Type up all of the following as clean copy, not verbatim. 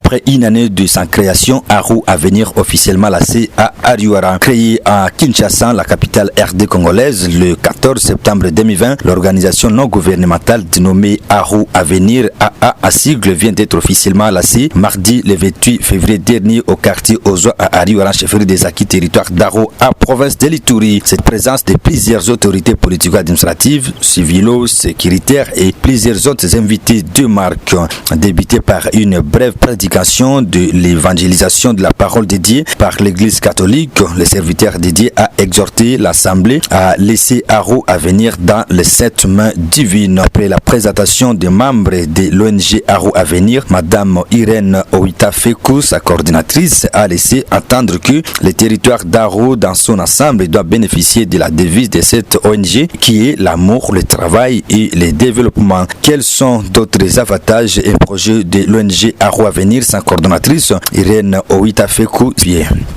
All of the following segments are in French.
Après une année de sa création, Aru Avenir officiellement lancé à Ariwara. Créée à Kinshasa, la capitale RD congolaise, le 14 septembre 2020, l'organisation non gouvernementale dénommée Aru Avenir AA à sigle vient d'être officiellement lancée mardi le 28 février dernier au quartier Ozo à Ariwara, chefferie des acquis territoire d'Aro à province de l'Ituri. Cette présence de plusieurs autorités politico-administratives, civilo-sécuritaires et plusieurs autres invités de marque, débuté par une brève prédication de l'évangélisation de la parole dédiée par l'église catholique. Le serviteur dédié a exhorté l'assemblée à laisser Aru Avenir dans les 7 mains divines. Après la présentation des membres de l'ONG Aru Avenir, Madame Irène Owita Fekou, sa coordinatrice, a laissé entendre que le territoire d'Aru dans son ensemble doit bénéficier de la devise de cette ONG qui est l'amour, le travail et le développement. Quels sont d'autres avantages et projets de l'ONG Aru Avenir? Sa coordonnatrice Irène Owita Fekou.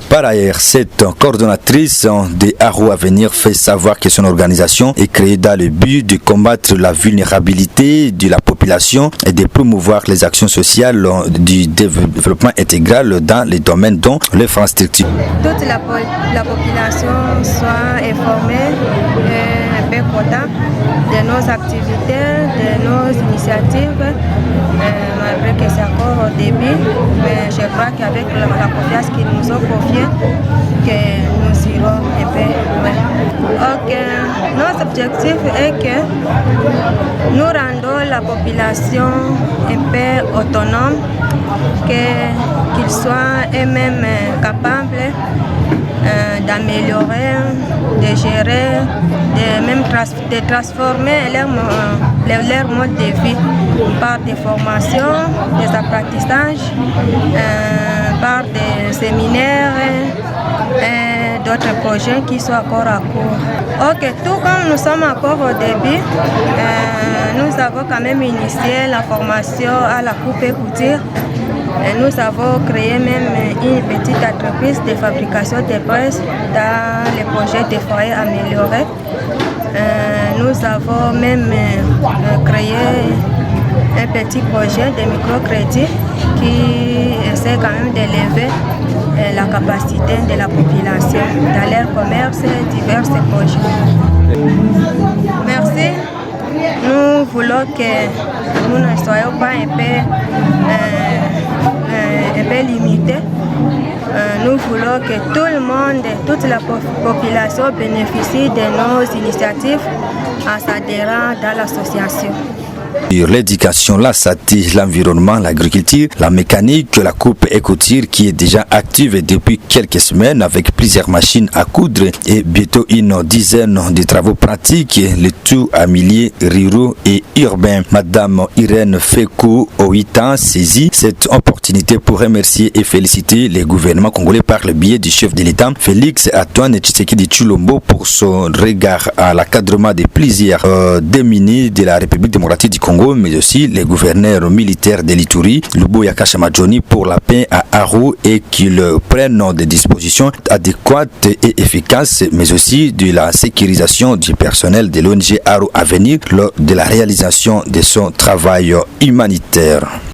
Par ailleurs, cette coordonnatrice de Aru Avenir fait savoir que son organisation est créée dans le but de combattre la vulnérabilité de la population et de promouvoir les actions sociales du développement intégral dans les domaines dont l'infrastructure. Toute la population soit informée et bien contente de nos activités, de nos initiatives, malgré que c'est encore au début, mais je crois qu'avec la confiance qu'ils nous ont confiée, que nous irons un peu loin. Donc, notre objectif est que nous rendons la population un peu autonome, qu'ils soient eux-mêmes capables d'améliorer, de gérer, de transformer leur mode de vie par des formations, des apprentissages, par des séminaires et d'autres projets qui sont encore à court. Ok, tout comme nous sommes encore au début, nous avons quand même initié la formation à la coupe et couture. Nous avons créé même une petite entreprise de fabrication de presse dans les projets de foyers améliorés. Nous avons même créé un petit projet de microcrédit qui essaie quand même d'élever la capacité de la population dans leur commerce et divers projets. Merci. Nous voulons que nous ne soyons pas un peu limités. Nous voulons que tout le monde, toute la population bénéficie de nos initiatives en s'adhérant dans l'association. L'éducation, la santé, l'environnement, l'agriculture, la mécanique, la coupe et couture qui est déjà active depuis quelques semaines avec plusieurs machines à coudre et bientôt une dizaine de travaux pratiques, le tout à milieu ruraux et urbains. Madame Irène Fekou Owita saisit cette opportunité pour remercier et féliciter les gouvernements congolais par le biais du chef de l'État Félix Antoine Tshisekedi Tshilombo pour son regard à l'encadrement de plusieurs démunis de la République démocratique du Congo, mais aussi les gouverneurs militaires de l'Ituri, Luboya Kashamajoni, pour la paix à Aru et qu'ils prennent des dispositions adéquates et efficaces, mais aussi de la sécurisation du personnel de l'ONG Aru Avenir lors de la réalisation de son travail humanitaire.